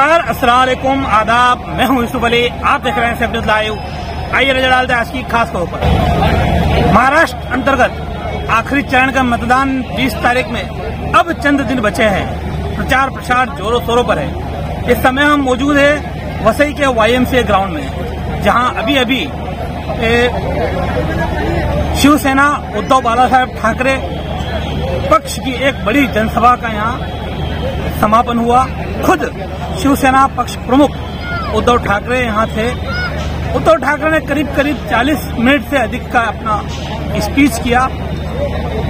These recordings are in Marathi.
नमस्कार, अस्सलाम वालेकुम, आदाब। मैं हूं यूसुफ अली, आप देख रहे हैं सेफ न्यूज लाइव। आइए नजर डालते हैं आज की खास खबरों पर। महाराष्ट्र अंतर्गत आखिरी चरण का मतदान 20 तारीख में अब चंद दिन बचे हैं। प्रचार प्रसार जोरों शोरों पर है। इस समय हम मौजूद है वसई के YMCA ग्राउंड में, जहां अभी अभी शिवसेना उद्धव बाला साहेब ठाकरे पक्ष की एक बड़ी जनसभा का यहाँ समापन हुआ। खुद शिवसेना पक्ष प्रमुख उद्धव ठाकरे यहाँ थे। उद्धव ठाकरे ने करीब 40 मिनट से अधिक का अपना स्पीच किया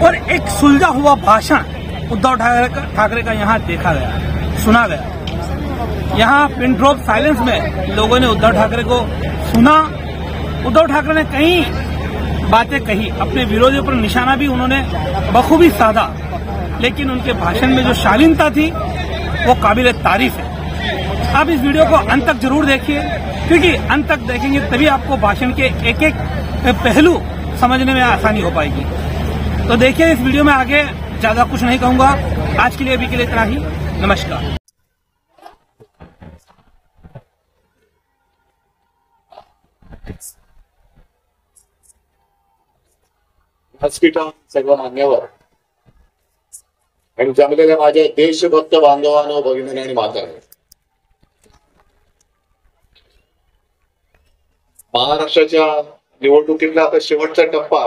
और एक सुलझा हुआ भाषण उद्धव ठाकरे का यहाँ देखा गया, सुना गया। यहाँ पिन ड्रॉप साइलेंस में लोगों ने उद्धव ठाकरे को सुना। उद्धव ठाकरे ने कई बातें कही, अपने विरोधियों पर निशाना भी उन्होंने बखूबी साधा, लेकिन उनके भाषण में जो शालीनता थी वो काबिल तारीफ है। आप इस वीडियो को अंत तक जरूर देखिए, क्योंकि अंत तक देखेंगे तभी आपको भाषण के एक एक पहलू समझने में आसानी हो पाएगी। तो देखिए इस वीडियो में, आगे ज्यादा कुछ नहीं कहूंगा। आज के लिए अभी के लिए इतना ही। नमस्कार। सर्व मान्यवर आणि जमलेल्या माझ्या देशभक्त बांधवांनो, भगिनी आणि माता, महाराष्ट्राच्या निवडणुकीतला आता शेवटचा टप्पा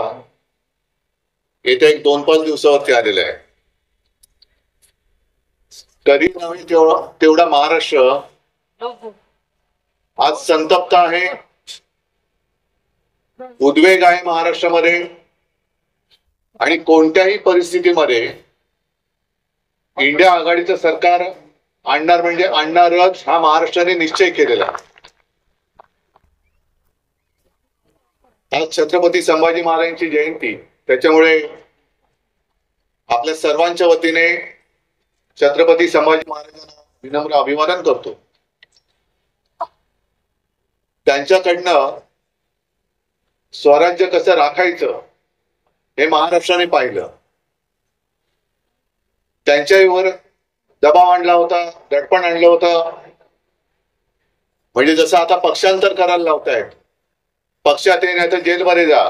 येत्या 2-5 दिवसावरती आलेला आहे. तरी नव्हे तेवढा महाराष्ट्र आज संतप्त आहे, उद्वेग आहे महाराष्ट्रामध्ये. आणि कोणत्याही परिस्थितीमध्ये इंडिया आघाडीचं सरकार आणणार म्हणजे आणणारच, हा महाराष्ट्राने निश्चय केलेला. आज छत्रपती संभाजी महाराजांची जयंती, त्याच्यामुळे आपल्या सर्वांच्या वतीने छत्रपती संभाजी महाराजांना विनम्र अभिवादन करतो. त्यांच्याकडनं स्वराज्य कसं राखायचं हे महाराष्ट्राने पाहिलं. त्यांच्यावर दबाव आणला होता, दडपण आणलं होतं. म्हणजे जसं आता पक्षांतर करायला लावतायत, पक्षात ये नाही तर जेलमध्ये जा.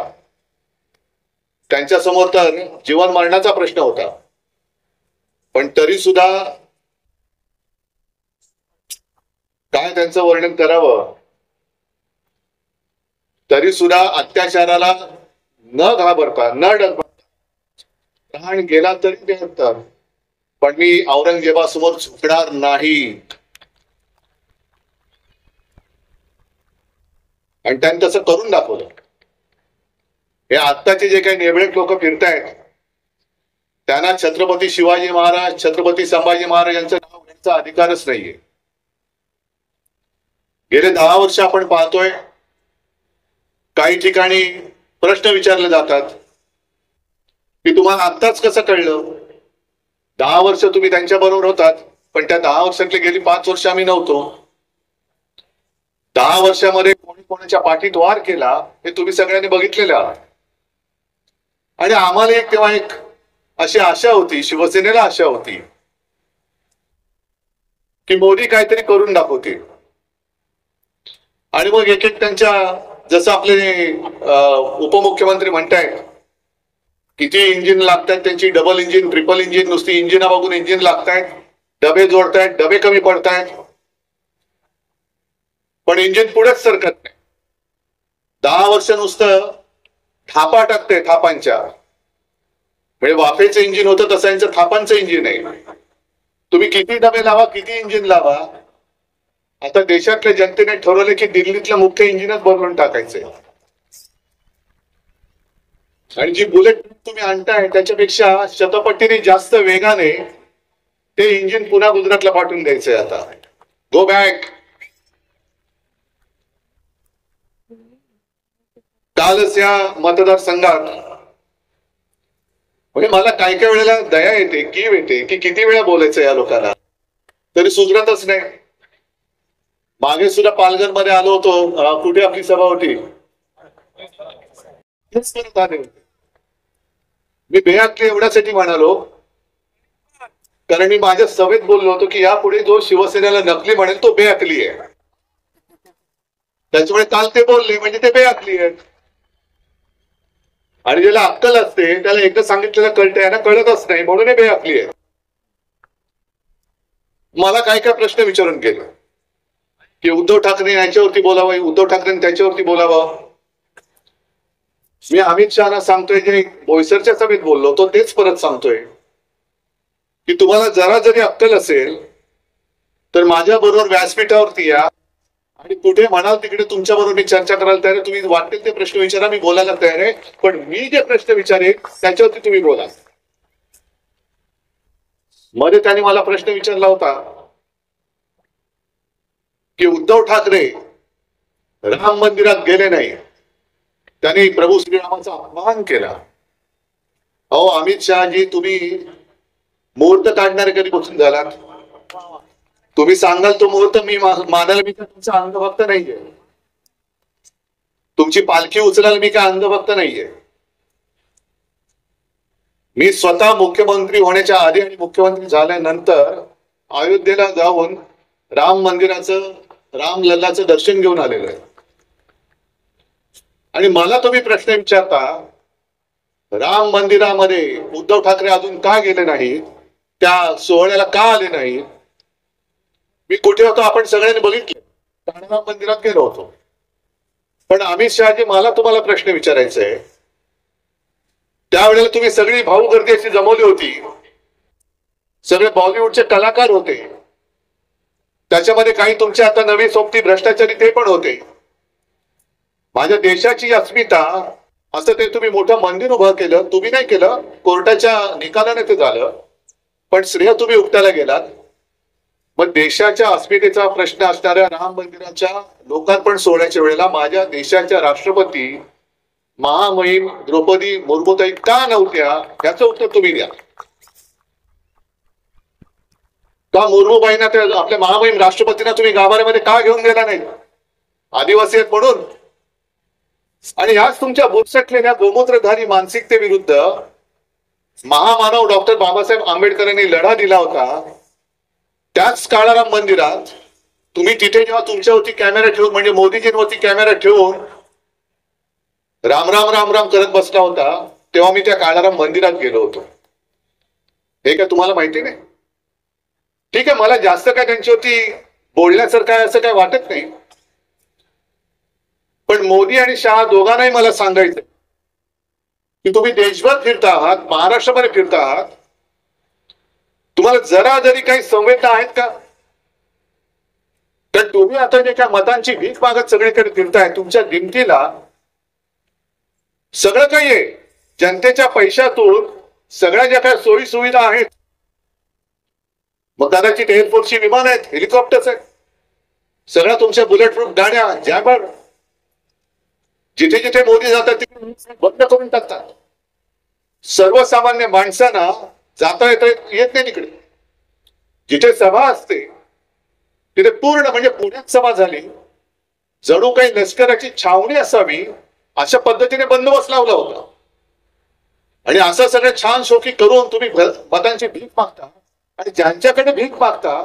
त्यांच्या समोर तर जीवन मरणाचा प्रश्न होता. पण तरी सुद्धा काय त्यांचं वर्णन करावं, तरी सुद्धा अत्याचाराला न घाबरता, न डगमगता, प्राण गेला तरी देतात, पण मी औरंगजेबासमोर झुकणार नाही. आणि त्यांनी तसं करून दाखवलं. हे आत्ताचे जे काही नेबळेक लोक फिरतायत, त्यांना छत्रपती शिवाजी महाराज, छत्रपती संभाजी महाराज यांचं नाव घ्यायचा अधिकारच नाहीये. गेले 10 वर्ष आपण पाहतोय, काही ठिकाणी प्रश्न विचारले जातात की तुम्हाला आत्ताच कसं कळलं? 10 वर्ष तुम्ही त्यांच्या बरोबर होतात, पण त्या 10 वर्षातले गेली 5 वर्ष आम्ही नव्हतो. 10 वर्षामध्ये कोणी कोणाच्या पाठीत वार केला हे तुम्ही सगळ्यांनी बघितलेलं आहात. आणि आम्हाला तेव्हा एक अशी आशा होती, शिवसेनेला आशा होती की मोदी काहीतरी करून दाखवतील. आणि मग एक एक त्यांच्या, जसं आपले उपमुख्यमंत्री म्हणतायत, किती इंजिन लागतात त्यांची, डबल इंजिन, ट्रिपल इंजिन, नुसती इंजिना बघून इंजिन लागतायत, डबे जोडतायत, डबे कमी पडतायत, पण इंजिन पुढेच सरकत नाही. 10 वर्ष नुसतं थापा टाकते, थापांच्या. म्हणजे वाफेचं इंजिन होतं तसं यांचं थापांचं इंजिन आहे. तुम्ही किती डबे लावा, किती इंजिन लावा, आता देशातल्या जनतेने ठरवले की दिल्लीतलं मुख्य इंजिनच बदलून टाकायचंय. आणि जी बुलेट तुम्ही आणताय त्याच्यापेक्षा शतपटीने जास्त वेगाने ते इंजिन पुन्हा गुजरातला पाठवून द्यायचंय. आता गो बॅक. कालच या मतदारसंघात, म्हणजे मला काही काही वेळेला दया येते, कीव येते की किती वेळा बोलायचं या लोकांना, तरी सुधरतच नाही. मागे सुद्धा पालघरमध्ये आलो होतो, कुठे आपली सभा होती, तेच करत आले. मी बेअक्कली एवढ्यासाठी म्हणालो कारण मी माझ्या सभेत बोललो होतो की यापुढे जो शिवसेनेला नकली म्हणेल तो बेअकली आहे. त्याच्यामुळे काल ते बोलले म्हणजे ते बेअकली आहेत. आणि ज्याला अक्कल असते त्याला एकदा सांगितलेलं कळतंय, यांना कळतच नाही म्हणून हे बेअकली आहे. मला काय काय प्रश्न विचारून गेले की उद्धव ठाकरे यांच्यावरती बोलावं, उद्धव ठाकरे त्याच्यावरती बोलावं. मी अमित शहाना सांगतोय, जे बोईसरच्या सभेत बोललो होतो तेच परत सांगतोय की तुम्हाला जरा जरी अक्कल असेल तर माझ्या बरोबर व्यासपीठावरती या आणि कुठे म्हणाल तिकडे तुमच्या बरोबर मी चर्चा करायला तयार आहे. तुम्ही वाटेल ते प्रश्न विचारा, मी बोलायला तयार आहे. पण मी जे प्रश्न विचारेन त्याच्यावरती तुम्ही बोला. मध्ये त्यांनी मला प्रश्न विचारला होता की उद्धव ठाकरे राम मंदिरात गेले नाही, त्यांनी प्रभू श्रीरामाचा अपमान केला. अहो अमित शहाजी, तुम्ही मुहूर्त काढणारे कधीपासून झालात? तुम्ही सांगाल तो मुहूर्त मी मानायला मी काय तुमचा अंधभक्त नाहीये. तुमची पालखी उचलायला मी काय अंधभक्त नाहीये. मी स्वतः मुख्यमंत्री होण्याच्या आधी आणि मुख्यमंत्री झाल्यानंतर अयोध्येला जाऊन राम मंदिराचं, राम लल्लाचं दर्शन घेऊन आलेलो आहे. आणि मला तुम्ही प्रश्न विचारता राम मंदिरामध्ये उद्धव ठाकरे अजून का गेले नाही, त्या सोहळ्याला का आले नाही? मी कुठे होतो आपण सगळ्यांनी बघितले, राम मंदिरात गेलो होतो. पण अमित शहाजी, मला तुम्हाला प्रश्न विचारायचा आहे, त्यावेळेला तुम्ही सगळी भाऊ गर्दी अशी जमवली होती, सगळे बॉलिवूडचे कलाकार होते, त्याच्यामध्ये काही तुमचे आता नवी सोबती भ्रष्टाचारी ते पण होते. माझ्या देशाची अस्मिता असं ते तुम्ही मोठं मंदिर उभं केलं, तुम्ही नाही केलं, कोर्टाच्या निकालाने ते झालं, पण श्रेय तुम्ही उपटायला गेलात. मग देशाच्या अस्मितेचा प्रश्न असणाऱ्या राम मंदिराच्या लोकार्पण सोहळ्याच्या वेळेला माझ्या देशाच्या राष्ट्रपती महामहिम द्रौपदी मुर्मूताई का नव्हत्या, याचं उत्तर तुम्ही द्या. का मुर्मूबाईंना, त्या आपल्या महामहिम राष्ट्रपतींना तुम्ही गाभाऱ्यामध्ये का घेऊन गेला नाही? आदिवासी आहेत म्हणून. आणि ह्याच तुमच्या बुरसटलेल्या गोमूत्रधारी मानसिकतेविरुद्ध महामानव डॉक्टर बाबासाहेब आंबेडकरांनी लढा दिला होता. त्याच काळाराम मंदिरात तुम्ही तिथे जेव्हा तुमच्यावरती कॅमेरा ठेवून, म्हणजे मोदीजींवरती कॅमेरा ठेवून राम राम राम राम करत बसला होता, तेव्हा मी त्या काळाराम मंदिरात गेलो होतो. हे काय तुम्हाला माहिती नाही? ठीक आहे, मला जास्त काय त्यांच्यावरती बोलण्यासारखं काय असं काय वाटत नाही. पण मोदी आणि शहा दोघांनाही मला सांगायचं की तुम्ही देशभर फिरता आहात, महाराष्ट्रामध्ये फिरता आहात, तुम्हाला जरा जरी काही संवेदना आहेत का? तर तुम्ही आता जे काय मतांची भीक मागत सगळीकडे फिरताय, तुमच्या दिमतीला सगळं काही आहे, जनतेच्या पैशातून सगळ्या ज्या काही सोयी सुविधा आहेत, मग कदाचित एअरफोर्सची विमान आहेत, हेलिकॉप्टर्स आहेत, सगळ्या तुमच्या बुलेट प्रूफ गाड्या, जॅमर, जिथे जिथे मोदी जातात तिथे बंद करून टाकतात. सर्वसामान्य माणसांना जाता येत नाही तिकडे. जिथे सभा असते तिथे पूर्ण, म्हणजे पुण्यात सभा झाली, जणू काही लष्कराची छावणी असावी अशा पद्धतीने बंदोबस्त लावला होता. आणि असं सगळं छान शोकी करून तुम्ही मतांची भीक मागता, आणि ज्यांच्याकडे भीक मागता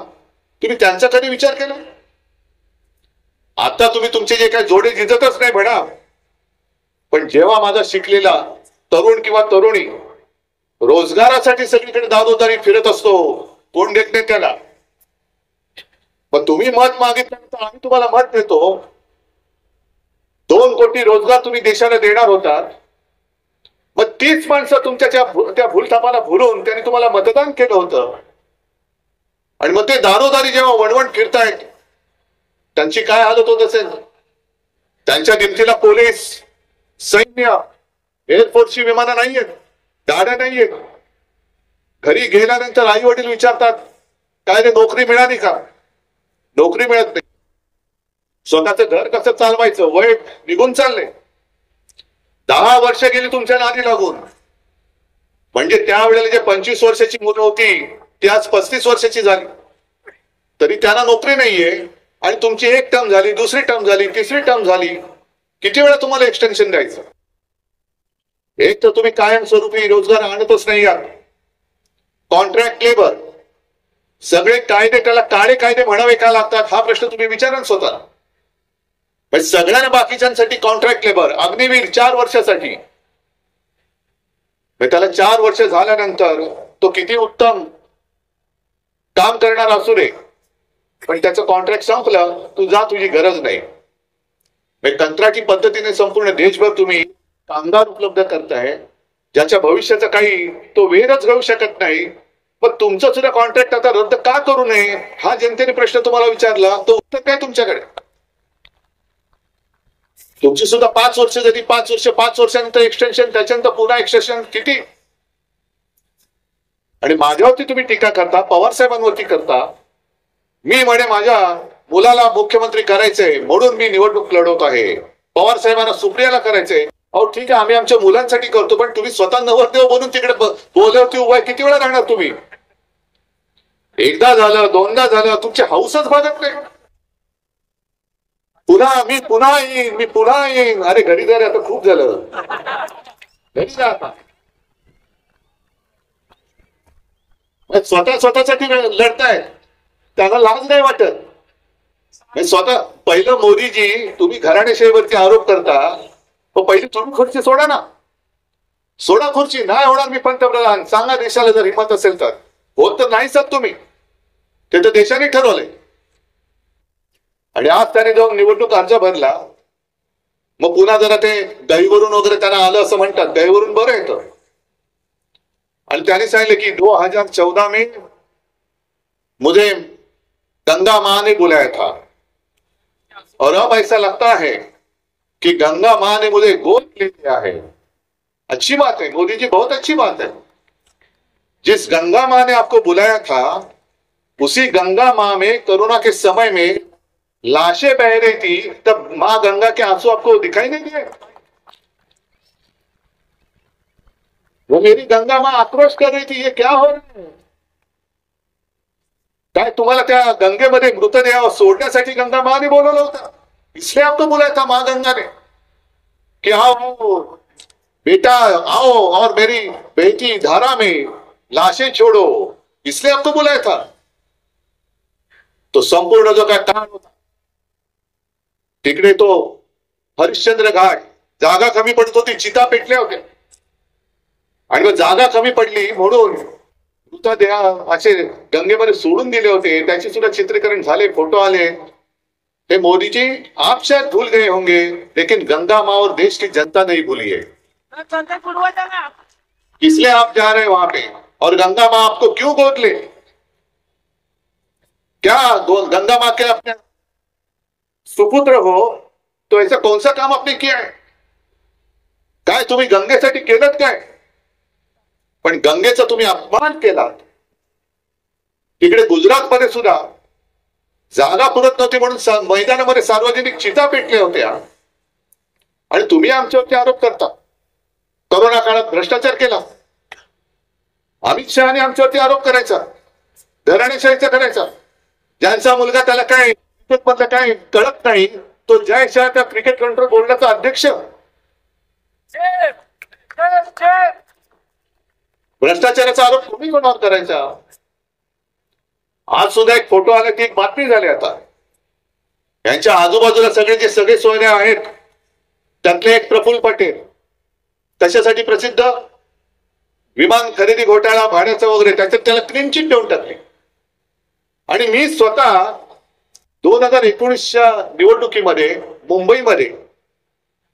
तुम्ही त्यांच्याकडे विचार केला? आता तुम्ही तुमचे जे काही जोडे जिजतच नाही म्हणा, पण जेव्हा माझा शिकलेला तरुण किंवा तरुणी रोजगारासाठी सगळीकडे दारोदारी फिरत असतो, कोण देत नाही त्याला, मग तुम्ही मत मागितल्यानंतर आम्ही तुम्हाला मत देतो. 2 कोटी रोजगार तुम्ही देशाला देणार होतात, मग तीच माणसं तुमच्या त्या भूलथापाला भुलून त्यांनी तुम्हाला मतदान केलं होतं. आणि मग ते दारोदारी जेव्हा वणवण फिरतायत, त्यांची काय हालत होत असेल? त्यांच्या दिमतीला पोलीस, सैन्य, एअरफोर्सची विमानं नाहीयेत, गाड्या नाहीयेत. घरी गेल्यानंतर आई वडील विचारतात, काय रे नोकरी मिळाली का? नोकरी मिळत नाही. स्वतःचं घर कसं चालवायचं, वय निघून चालले. 10 वर्ष गेली तुमच्या नादी लागून. म्हणजे त्यावेळेला जे 25 वर्षाची मुलं होती ती आज 35 वर्षाची झाली, तरी त्यांना नोकरी नाहीये. आणि तुमची 1 टर्म झाली, दुसरी टर्म झाली, तिसरी टर्म झाली. किती वेळा तुम्हाला एक्सटेन्शन द्यायचं? एक तर तुम्ही कायमस्वरूपी रोजगार आणतच नाही आहात. कॉन्ट्रॅक्ट लेबर, सगळे कायदे त्याला काळे कायदे म्हणावे का लागतात हा प्रश्न तुम्ही विचारा स्वतः. सगळ्यांना बाकीच्यांसाठी कॉन्ट्रॅक्ट लेबर अग्निवीर 4 वर्षासाठी, त्याला 4 वर्ष झाल्यानंतर तो किती उत्तम काम करणार असू दे, पण त्याचं कॉन्ट्रॅक्ट संपलं, तू जा, तुझी गरज नाही. कंत्राटी पद्धतीने संपूर्ण देशभर तुम्ही कामगार उपलब्ध करताय, ज्याच्या भविष्याचा काही तो वेगच घेऊ शकत नाही. पण तुमचं सुद्धा कॉन्ट्रॅक्ट आता रद्द का करू नये हा जनतेने प्रश्न तुम्हाला विचारला, तो उत्तर काय तुमच्याकडे? तुमची सुद्धा 5 वर्ष जरी 5 वर्षानंतर एक्सटेन्शन, त्याच्यानंतर पुन्हा एक्सटेन्शन, किती? आणि माझ्यावरती तुम्ही टीका करता, पवार साहेबांवरती करता. मी म्हणे माझ्या मुलाला मुख्यमंत्री करायचंय म्हणून मी निवडणूक लढवत आहे, पवार साहेबांना सुप्रियाला करायचंय. अहो ठीक आहे, आम्ही आमच्या मुलांसाठी करतो, पण तुम्ही स्वतः नवरदेव बनून तिकडे बोलवती उभा किती वेळा राहणार तुम्ही? एकदा झालं, दोनदा झालं, तुमची हौसच भागत नाही. मी पुन्हा येईन. अरे घरी जा रे, आता खूप झालं, घरी जा आता. स्वतःसाठी लढतायत, त्यांना लाज नाही वाटत. स्वतः पहिलं मोदीजी, तुम्ही घराणेशाहीवरती आरोप करता, पण पहिली तुम्ही खुर्ची सोडा ना, सोडा खुर्ची. नाही होणार मी पंतप्रधान, सांगा देशाला जर हिंमत असेल तर. होत तर नाही सर तुम्ही, ते तर देशाने ठरवलंय. आणि आज त्याने जाऊन निवडणूक अर्ज भरला, मग पुन्हा जरा ते दहीवरून वगैरे त्यांना आलं असं म्हणतात, दहीवरून बरं येतं. आणि त्याने सांगितलं की 2014 में मुझे गंगा माँ ने बुलाया था और अब ऐसा लगता है कि गंगा माँ ने मुझे गोद ले लिया है. अच्छी बात है मोदी जी, बहुत अच्छी बात है. जिस गंगा माँ ने आपको बुलाया था, उसी गंगा माँ में कोरोना के समय में लाशें बह रही थी, तब माँ गंगा के आंसू आपको दिखाई नहीं दिए? वो मेरी गंगा माँ आक्रोश कर रही थी, ये क्या हो रहा है? काय तुम्हाला त्या गंगेमध्ये मृतदेह सोडण्यासाठी गंगा माँ ने बोलवलं होतं, इसलिए आपको बुलाया था माँ गंगा ने कि आओ बेटा आओ और मेरी बेटी धारा में लाशें छोड़ो, इसलिए आपको बुलाया था. तो संपूर्ण जो काय काळ होता तिकडे, तो हरिश्चंद्र घाट, जागा कमी पडत होती, चिता पेटल्या होत्या, आणि मग जागा कमी पडली म्हणून मृतदेह असे गंगेमध्ये सोडून दिले होते. त्याचे सुद्धा चित्रीकरण झाले, फोटो आले. हे मोदी जी आप शायद भूल गए होंगे, लेकिन गंगा माँ और देश की जनता नहीं भूली है. इसलिए आप जा रहे हैं वहां पे. और गंगा माँ आपको क्यों गोद ले? क्या गंगा माँ के अपने सुपुत्र हो, तो ऐसा कौन सा काम आपने किया है? काय तुम्ही गंगेसाठी केलं काय? पण गंगेचा तुम्ही अपमान केला. तिकडे गुजरातमध्ये सुद्धा जागा पुरत नव्हती म्हणून मैदानामध्ये सार्वजनिक चिता पेटल्या होत्या, आणि तुम्ही आमच्यावरती आरोप करता. कोरोना काळात भ्रष्टाचार केला, अमित शहाने आमच्यावरती आरोप करायचा, घराणेशाहीचा करायचा. ज्यांचा मुलगा त्याला काय क्रिकेटमधलं काय कळत नाही, तो जय शाह त्या क्रिकेट कंट्रोल बोर्डाचा अध्यक्ष. भ्रष्टाचाराचा आरोप तुम्ही कोणावर करायचा? आज सुद्धा एक फोटो आला की एक बातमी झाली. आता यांच्या आजूबाजूला सगळे सोयरे आहेत, त्यातले एक प्रफुल्ल पटेल, कशासाठी प्रसिद्ध, विमान खरेदी घोटाळा, भाड्याचा वगैरे, त्याच्यात त्याला क्लीन चिट देऊन टाकली. आणि मी स्वतः 2019च्या निवडणुकीमध्ये मुंबईमध्ये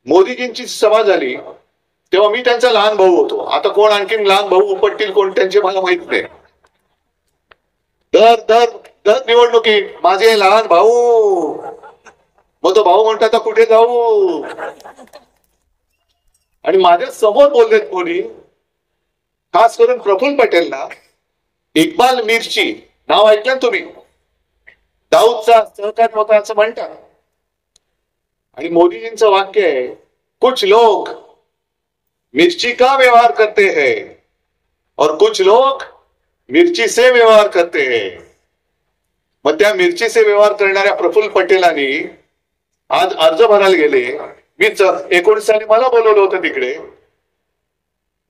मोदीजींची सभा झाली, तेव्हा मी त्यांचा लहान भाऊ होतो. आता कोण आणखीन लहान भाऊ उपटतील कोण त्यांचे मला माहित नाही. दर निवडणुकीत माझे लहान भाऊ, मग तो भाऊ म्हणतो आता कुठे जाऊ. आणि माझ्या समोर बोललेत कोणी, खास करून प्रफुल्ल पटेलला, इक्बाल मिर्ची नाव ऐकलं तुम्ही, दाऊदचा सहकारी होता असं म्हणतात. आणि मोदीजींचं वाक्य आहे, कुछ लोग मिर्ची का व्यवहार करते हैं और कुछ लोग मिर्ची से व्यवहार करते हैं. मग त्या मिरची से व्यवहार करणाऱ्या प्रफुल्ल पटेलांनी आज अर्ज भरायला गेले. मी 19 साली मला बोलवलं होतं तिकडे.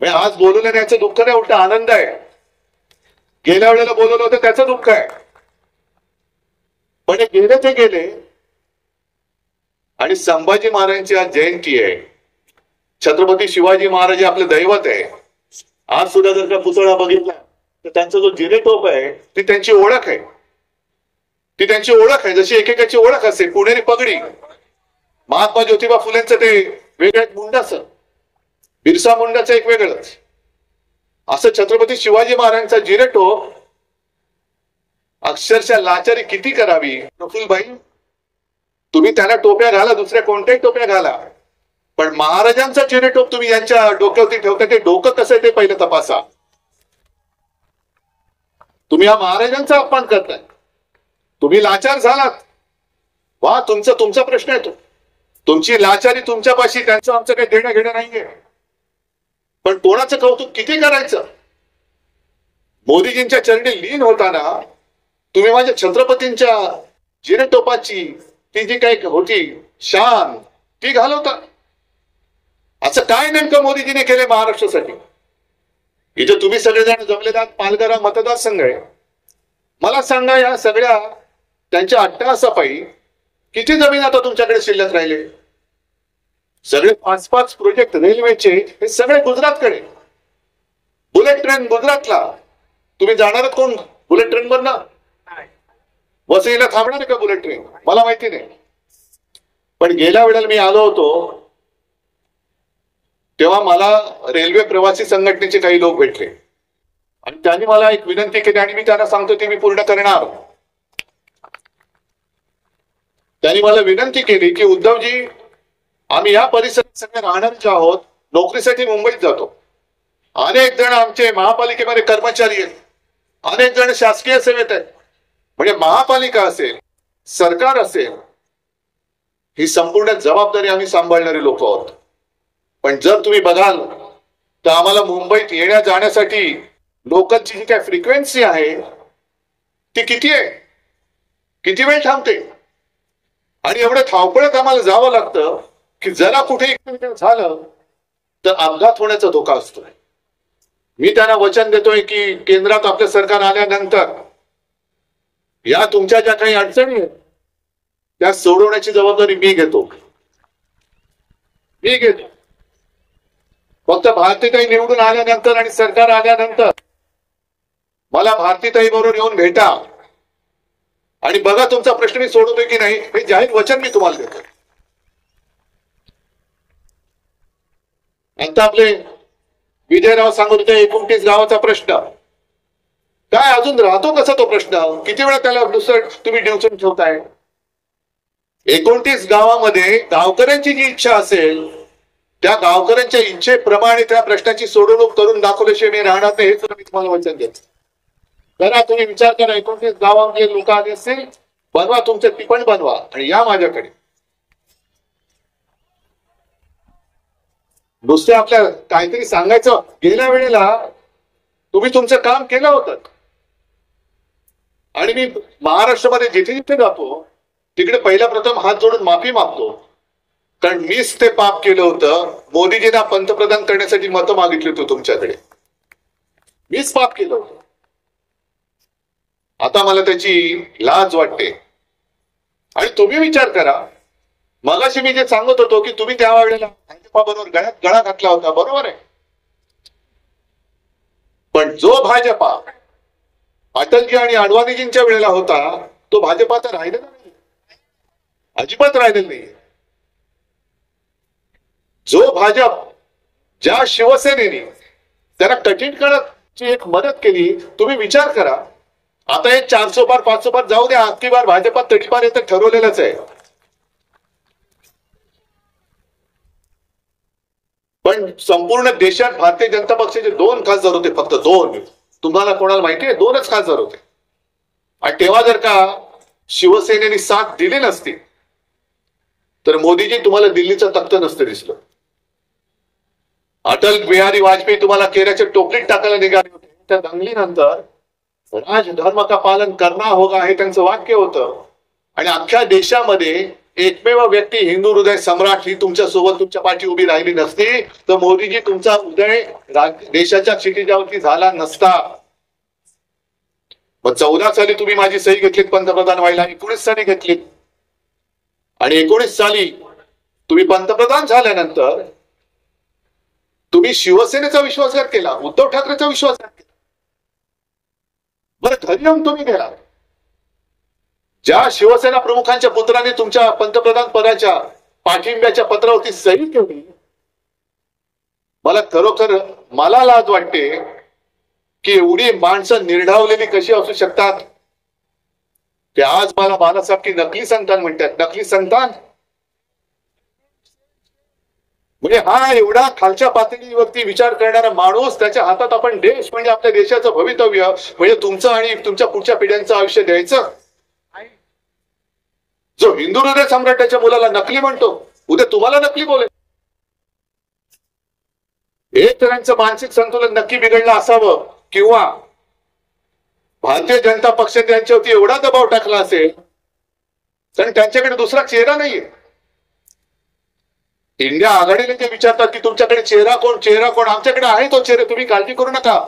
आज बोलवलं याचं दुःख नाही, उलट आनंद आहे. गेल्या वेळेला बोलवलं होतं त्याचं दुःख आहे, पण गेले ते गेले. आणि संभाजी महाराजांची आज जयंती आहे. छत्रपती शिवाजी महाराज आपले दैवत आहे. आज सुद्धा जर का पुतळा बघितला तर त्यांचा जो जिरेटोप आहे ती त्यांची ओळख आहे. ती त्यांची ओळख आहे, जशी एकेकाची ओळख असते. पुणेरी पगडी, महात्मा ज्योतिबा फुलेंचं ते वेगळं एक मुंडाचं, बिरसा मुंडाचं एक वेगळंच, असं छत्रपती शिवाजी महाराजांचा जिरेटोप. अक्षरशः लाचारी किती करावी प्रफुल्लभाई, तुम्ही त्यांना टोप्या घाला, दुसऱ्या कोणत्याही टोप्या घाला, पण महाराजांचा जिरेटोप तुम्ही यांच्या डोक्यावरती ठेवता, ते डोकं कसं आहे ते पहिलं तपासा. तुम्ही हा महाराजांचा अपमान करताय. तुम्ही लाचार झालात, वा, तुमचा प्रश्न आहे तो. तुमची लाचारी तुमच्यापाशी, त्यांचं आमचं काही देणं घेणं नाहीये. पण कोणाचं कौतुक किती करायचं. मोदीजींच्या चरणी लीन होताना तुम्ही माझ्या छत्रपतींच्या जिरेटोपाची ती जी काही होती शान ती घालवता. असं काय नेमकं मोदीजीने केले महाराष्ट्रासाठी. इथे तुम्ही सगळेजण जमलेला पालघर हा मतदारसंघ आहे. मला सांगा, या सगळ्या त्यांच्या अट्टहासापायी किती जमीन आता तुमच्याकडे शिल्लक राहिले. सगळे 5-5 प्रोजेक्ट रेल्वेचे, हे सगळे गुजरातकडे. बुलेट ट्रेन गुजरातला, तुम्ही जाणार कोण बुलेट ट्रेन वर ना? वसईला थांबणार आहे का बुलेट ट्रेन? मला माहिती नाही. पण गेल्या वेळेला मी आलो होतो तेव्हा मला रेल्वे प्रवासी संघटनेचे काही लोक भेटले आणि त्यांनी मला एक विनंती केली आणि मी त्यांना सांगतो ती मी पूर्ण करणार. त्यांनी मला विनंती केली की उद्धवजी, आम्ही या परिसरात सगळे राहणारे आहोत, नोकरीसाठी मुंबईत जातो. अनेक जण आमचे महापालिकेमध्ये कर्मचारी आहेत, अनेक जण शासकीय सेवेत आहेत. म्हणजे महापालिका असेल, सरकार असेल, ही संपूर्ण जबाबदारी आम्ही सांभाळणारे लोक आहोत. पण जर तुम्ही बघाल तर आम्हाला मुंबईत येण्या जाण्यासाठी लोकलची जी काय फ्रिक्वेन्सी आहे ती किती आहे, किती वेळ थांबते. आणि एवढं धावपळत आम्हाला जावं लागतं की जरा कुठे झालं तर अपघात होण्याचा धोका असतोय. मी त्यांना वचन देतोय की केंद्रात आपलं सरकार आल्यानंतर या तुमच्या ज्या काही अडचणी आहेत त्या सोडवण्याची जबाबदारी मी घेतो. फक्त भारतीताई निवडून आल्यानंतर आणि सरकार आल्यानंतर मला भारतीताई बरोबर येऊन भेटा आणि बघा तुमचा प्रश्न मी सोडवतोय की नाही, हे जाहीर वचन मी तुम्हाला देतो. आता आपले विजयराव सांगत होते 29 गावाचा प्रश्न काय अजून राहतो कसा तो प्रश्न, किती वेळा त्याला दुसरं तुम्ही डिवचून ठेवताय. 29 गावामध्ये गावकऱ्यांची जी इच्छा असेल त्या गावकऱ्यांच्या इच्छेप्रमाणे त्या प्रश्नाची सोडवणूक करून दाखवल्याशिवाय मी राहणार नाही, हे मी तुम्हाला वचन देतो. जरा तुम्ही विचार करा, 29 गावामध्ये लोक आले असतील, बनवा तुमचं टिपण बनवा आणि या माझ्याकडे. नुसते आपल्या काहीतरी सांगायचं. गेल्या वेळेला तुम्ही तुमचं काम केलं होतं आणि मी महाराष्ट्रामध्ये जिथे जिथे जातो तिकडे पहिला प्रथम हात जोडून माफी मागतो, कारण मीच ते पाप केलं होतं. मोदीजींना पंतप्रधान करण्यासाठी मतं मागितली होती तुमच्याकडे, मीच पाप केलं होतं. आता मला त्याची लाज वाटते. आणि तुम्ही विचार करा, मगाशी मी जे सांगत होतो की तुम्ही त्या वेळेला भाजपा बरोबर गळ्यात गळा घातला होता, बरोबर आहे. पण जो भाजपा अटलजी आणि अडवाणीजींच्या वेळेला होता तो भाजपा तर राहिलेला नाही, अजिबात राहिलेला नाही. जो भाजप, ज्या शिवसेनेने त्यांना कठीण काळाची एक मदत केली, तुम्ही विचार करा. आता हे 400 पार 500 पार जाऊ द्या, अगदी बार भाजपात तडीपार येतं ठरवलेलंच आहे. पण संपूर्ण देशात भारतीय जनता पक्षाचे 2 खासदार होते, फक्त 2. तुम्हाला कोणाला माहिती आहे, 2च खासदार होते. आणि तेव्हा जर का शिवसेनेने साथ दिली नसती तर मोदीजी तुम्हाला दिल्लीचं तख्त नसतं दिसलं. अटल बिहारी वाजपेयी तुम्हाला केऱ्याच्या टोपलीत टाकायला निघाले होते. त्या दंगलीनंतर राजधर्म का पालन करना होगा हे त्यांचं वाक्य होतं. आणि अख्ख्या देशामध्ये एकमेव व्यक्ती हिंदू हृदय सम्राट ही तुमच्या सोबत तुमच्या पाठी उभी राहिली नसती तर मोदीजी तुमचा उदय देशाच्या क्षितिजावरती झाला नसता. मग 14 साली तुम्ही माझी सही घेतलीत पंतप्रधान व्हायला, 19 साली घेतलीत, आणि 19 साली तुम्ही पंतप्रधान झाल्यानंतर तुम्ही शिवसेनेचा विश्वासघात केला, उद्धव ठाकरेचा विश्वासघात केला. बरं, घरी येऊन तुम्ही गेला. ज्या शिवसेना प्रमुखांच्या पुत्रांनी तुमच्या पंतप्रधान पदाच्या पाठिंब्याच्या पत्रावरती सही केली, मला खरोखर मला लाज वाटते की एवढी माणसं निर्ढावलेली कशी असू शकतात. ते आज मला बाळासाहेब की नकली संतान म्हणतात. नकली संतान म्हणजे हा एवढा खालच्या पातळीवरती विचार करणारा माणूस, त्याच्या हातात आपण देश म्हणजे आपल्या देशाचं भवितव्य म्हणजे तुमचं आणि तुमच्या पुढच्या पिढ्यांचं आयुष्य द्यायचं. जो हिंदू हृदय सम्राटाच्या मुलाला नकली म्हणतो, उद्या तुम्हाला नकली बोलेल. एक तऱ्हांचं मानसिक संतुलन नक्की बिघडलं असावं, किंवा भारतीय जनता पक्षाने त्यांच्यावरती एवढा दबाव टाकला असेल कारण त्यांच्याकडे दुसरा चेहरा नाहीये. इंडिया आघाडीने जे विचारतात की तुमच्याकडे चेहरा कोण, आमच्याकडे आहे तो चेहरा, तुम्ही काळजी करू नका.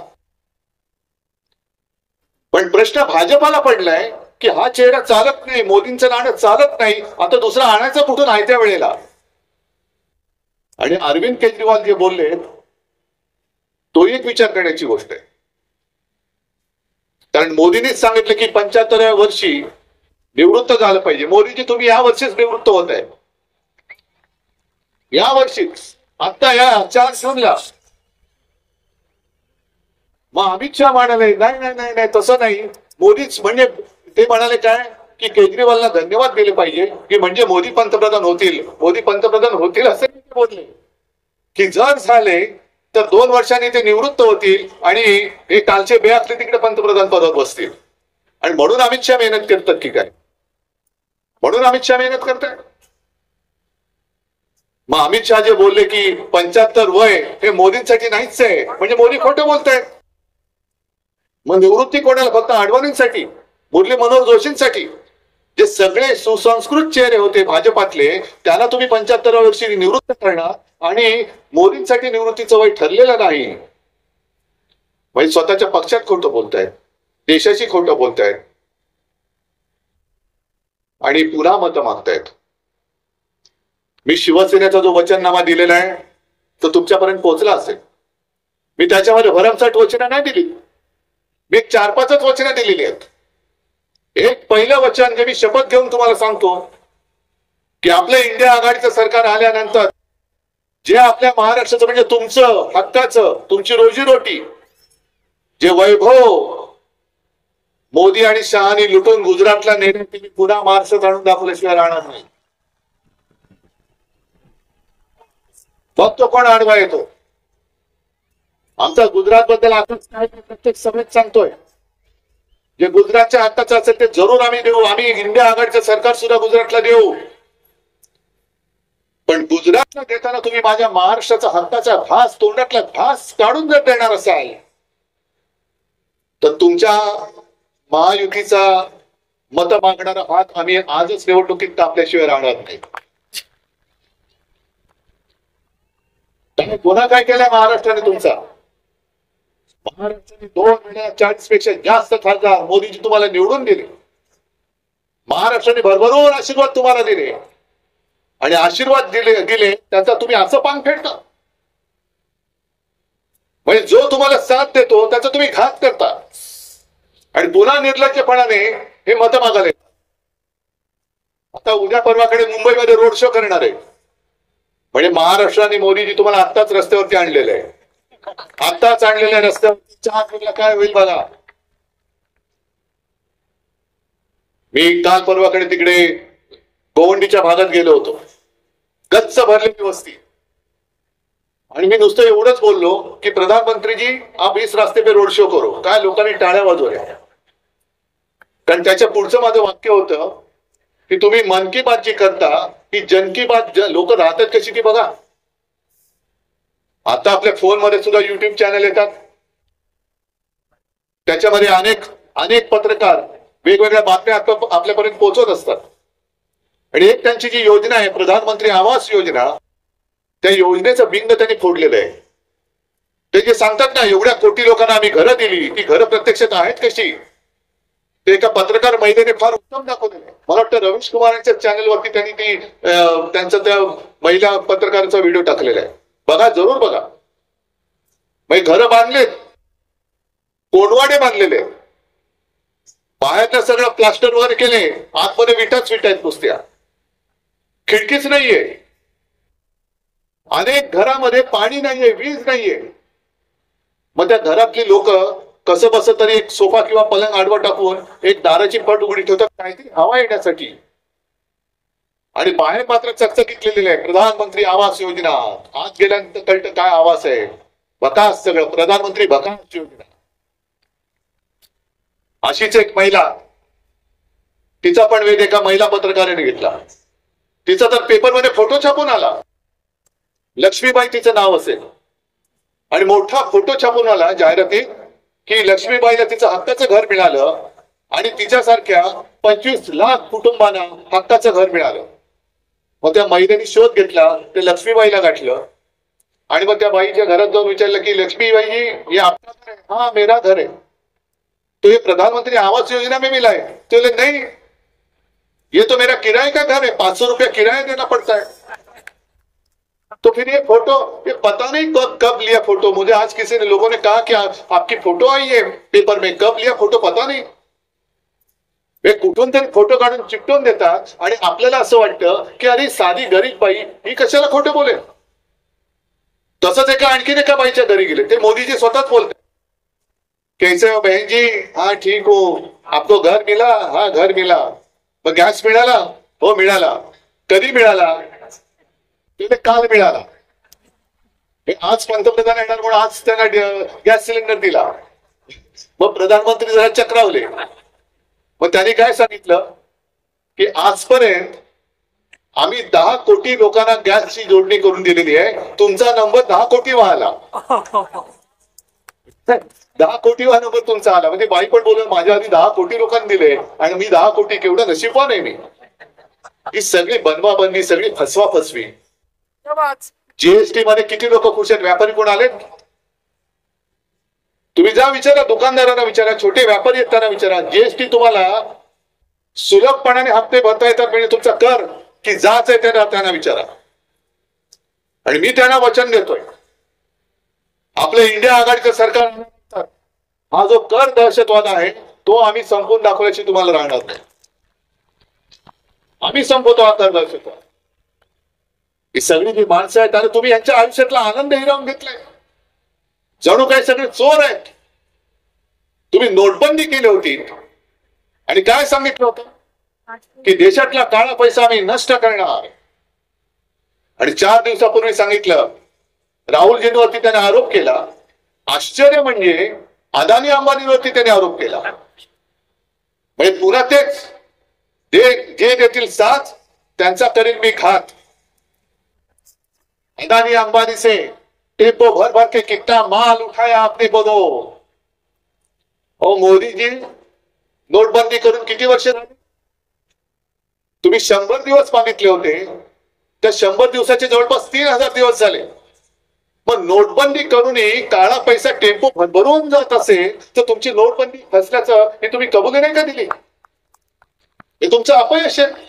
पण प्रश्न भाजपाला पडलाय की हा चेहरा चालत नाही, मोदींचं नाणं चालत नाही, आता दुसरा आणायचं कुठून आहे त्या वेळेला. आणि अरविंद केजरीवाल जे बोलले तो एक विचार करण्याची गोष्ट आहे. कारण मोदींनीच सांगितलं की 75व्या वर्षी निवृत्त झालं पाहिजे. मोदीजी तुम्ही या वर्षीच निवृत्त होत आहे, या वर्षीच, आता या 4 जूनला. मग अमित शहा म्हणाले नाही नाही नाही नाही तसं नाही. मोदीच म्हणजे ते म्हणाले काय की केजरीवालला धन्यवाद दिले पाहिजे की म्हणजे मोदी पंतप्रधान होतील असे बोलले की जर झाले तर 2 वर्षांनी ते निवृत्त होतील आणि हे कालचे बेअसले तिकडे पंतप्रधान पदावर बसतील. आणि म्हणून अमित शहा मेहनत करतात की काय, म्हणून अमित शहा मेहनत करतात. मग अमित शहा जे बोलले की 75 वय हे मोदींसाठी नाहीच आहे, म्हणजे मोदी खोटं बोलतायत. मग निवृत्ती कोणाला, फक्त अडवाणींसाठी, मुरली मनोहर जोशींसाठी, जे सगळे सुसंस्कृत चेहरे होते भाजपातले त्याला तुम्ही 75व्या वर्षी निवृत्त करणार आणि मोदींसाठी निवृत्तीचं वय ठरलेलं नाही. म्हणजे स्वतःच्या पक्षात खोटं बोलतायत, देशाशी खोटं बोलतायत आणि पुन्हा मतं मागतायत. मी शिवसेनेचा जो वचननामा दिलेला आहे तो तुमच्यापर्यंत पोहोचला असेल. मी त्याच्यामध्ये भरमसाठ वचनं नाही दिली, मी 4-5च वचनं दिलेली आहेत. एक पहिलं वचन जे मी शपथ घेऊन तुम्हाला सांगतो की आपलं इंडिया आघाडीचं सरकार आल्यानंतर जे आपल्या महाराष्ट्राचं म्हणजे तुमचं हक्काचं, तुमची रोजीरोटी, जे वैभव मोदी आणि शहानी लुटून गुजरातला नेणे तुम्ही पुन्हा महाराष्ट्रात आणून दाखवल्याशिवाय राहणार नाही. फक्त कोण आडवा येतो. आमचा गुजरात बद्दल आताच काय प्रत्येक सभेत सांगतोय, जे गुजरातच्या हक्काचं असेल ते जरूर आम्ही देऊ. आम्ही इंडिया आघाडीचं सरकार सुद्धा गुजरातला देऊ. पण गुजरातला देताना तुम्ही माझ्या महाराष्ट्राचा हक्काचा घास, तोंडातला घास काढून जर देणार असाल तर तुमच्या महायुतीचा मत मागणारा हात आम्ही आजच निवडणुकीत कापल्याशिवाय राहणार नाही. त्याने गुन्हा काय केलाय महाराष्ट्राने तुमचा? महाराष्ट्राने 2 वेळा 40 पेक्षा जास्त खासदार मोदीजी तुम्हाला निवडून दिले. महाराष्ट्राने भरभरून आशीर्वाद तुम्हाला दिले आणि आशीर्वाद दिले त्यांचा तुम्ही असं पान फेडता. म्हणजे जो तुम्हाला साथ देतो त्याचा तुम्ही घात करता आणि पुन्हा निर्लज्जपणाने हे मत मागायला. आता उद्या परवाकडे मुंबईमध्ये रोड शो करणार आहे. म्हणजे महाराष्ट्राने मोदीजी तुम्हाला आत्ताच रस्त्यावरती आणलेलं आहे. आत्ताच आणलेल्या रस्त्यावरती चहा पिला काय होईल बघा. मी काल परवाकडे तिकडे गोवंडीच्या भागात गेलो होतो. गच्च भरलेली वस्ती. आणि मी नुसतं एवढंच बोललो की प्रधानमंत्री जी आप इस रास्ते पे रोड शो करो. काय लोकांनी टाळ्या वाजवल्या. कारण त्याच्या पुढचं माझं वाक्य होतं की तुम्ही मन की बात जी करता की जन की बात लोक राहतात कशी ती बघा. आता आपल्या फोनमध्ये सुद्धा युट्यूब चॅनल येतात. त्याच्यामध्ये अनेक पत्रकार वेगवेगळ्या बातम्या आपल्यापर्यंत पोहोचवत असतात. आणि एक त्यांची जी योजना आहे प्रधानमंत्री आवास योजना, त्या योजनेचं बिंग त्यांनी फोडलेलं आहे. ते जे सांगतात ना एवढ्या कोटी लोकांना आम्ही घरं दिली, ती घरं प्रत्यक्षात आहेत कशी? ते एका पत्रकार महिलेने फार उत्तम दाखवलेलं. मला वाटतं रवीश कुमारांच्या चॅनलवरती त्यांनी ती त्यांचा त्या महिला पत्रकाराचा व्हिडिओ टाकलेला आहे. बघा, जरूर बघा. घरं बांधलेत, कोणवाडे बांधलेले, बाहेरचं सगळं प्लास्टर वगैरे केले, आतमध्ये विटाच विटा आहेत नुसत्या, खिडकीच नाहीये. अनेक घरामध्ये पाणी नाहीये, वीज नाहीये. मग त्या घरातली लोक कसं बस तरी एक सोफा किंवा पलंग आडवा टाकून एक दाराची फट उघडी ठेवतात, काहीतरी हवा येण्यासाठी. आणि बाहेर मात्र चकचकीत लिहिलेलं आहे प्रधानमंत्री आवास योजना. आत गेल्यानंतर कळतं काय आवास आहे. भकास सगळं, प्रधानमंत्री भकास योजना. अशीच एक महिला, तिचा पण वेध एका महिला पत्रकाराने घेतला. तिचा तर पेपरमध्ये फोटो छापून आला, लक्ष्मीबाई तिचं नाव असेल, आणि मोठा फोटो छापून आला जाहिरातीत की लक्ष्मीबाईला तिचं हक्काचं घर मिळालं आणि तिच्यासारख्या 25 लाख कुटुंबांना हक्काचं घर मिळालं. मग त्या महिलेने शोध घेतला, ते लक्ष्मीबाईला गाठलं आणि मग त्या बाईच्या घरात जाऊन विचारलं की लक्ष्मीबाई ये आपका घर है? हाँ मेरा घर है. तो ये प्रधानमंत्री आवास योजना में मिला है? तो बोले नहीं, ये तो मेरा किराए का घर है, 500 रुपया किराया देना पड़ता है. तो फिर ये फोटो, ये पता नहीं कब लिया फोटो. मुझे आज किसी ने लोगों ने कहा कि आपकी फोटो आई है पेपर में, कब लिया फोटो पता नहीं. वे कुठून तरी फोटो काढून चिकटून देतात आणि आपल्याला असं वाटतं की अरे साधी गरीब बाई ही कशाला खोटं बोले. तसंच आणखीन एका बाईच्या घरी गेले, ते मोदीजी स्वतःच बोलते, कैसे हो बहन जी? हाँ ठीक हो. आपको घर मिला? हाँ घर मिला. मग गॅस मिळाला? हो मिळाला. कधी मिळाला? काल मिळाला. आज पंतप्रधान येणार म्हणून आज त्यांना गॅस सिलेंडर दिला. मग प्रधानमंत्री जरा चक्रावले. मग त्यांनी काय सांगितलं की आजपर्यंत आम्ही 10 कोटी लोकांना गॅसची जोडणी करून दिलेली आहे, तुमचा नंबर 10 कोटी आला. 10 कोटी नंबर तुमचा आला. म्हणजे बाई पण बोलून माझ्या आधी 10 कोटी लोकांनी दिले आणि मी 10 कोटी, केवढं नशीबवान आहे मी. ही सगळी बनवाबनवी, सगळी फसवा फसवी. जीएसटी मध्ये किती लोक खुश आहेत? व्यापारी कोण आले? तुम्ही जा विचारा, दुकानदारांना विचारा, छोटे व्यापारी आहेत त्यांना विचारा, जीएसटी तुम्हाला सुलभपणाने हप्ते भरता येतात म्हणजे तुमचा कर की जाच आहे त्यांना विचारा. आणि मी त्यांना वचन देतोय, आपलं इंडिया आघाडीचं सरकार हा जो कर दहशतवाद आहे तो आम्ही संपवून दाखवल्याची तुम्हाला राहणार नाही. आम्ही संपवतो हा कर दहशतवाद. ही सगळी जी माणसं आहेत आणि तुम्ही यांच्या आयुष्यातला आनंद हिरावून घेतलाय, जणू काही सगळे चोर आहेत. तुम्ही नोटबंदी केली होती आणि काय सांगितलं होतं की देशातला काळा पैसा आम्ही नष्ट करणार. आणि 4 दिवसापूर्वी सांगितलं, राहुलजींवरती त्याने आरोप केला. आश्चर्य म्हणजे अदानी अंबानीवरती त्याने आरोप केला. म्हणजे पुन्हा तेच, जे देतील साथ त्यांचा करेन मी घात. अदानी अंबानी से टेम्पो भर भर के कितना माल उठाया आपने बोलो. ओ मोदी जी, नोटबंदी करून किती वर्ष झाली? तुम्ही 100 दिवस मागितले होते, त्या 100 दिवसाचे जवळपास 3000 दिवस झाले. मग नोटबंदी करूनही काळा पैसा टेम्पो भरून जात असेल तर तुमची नोटबंदी फसल्याचं हे तुम्ही कबुली नाही का दिली? हे तुमचं अपयश आहे.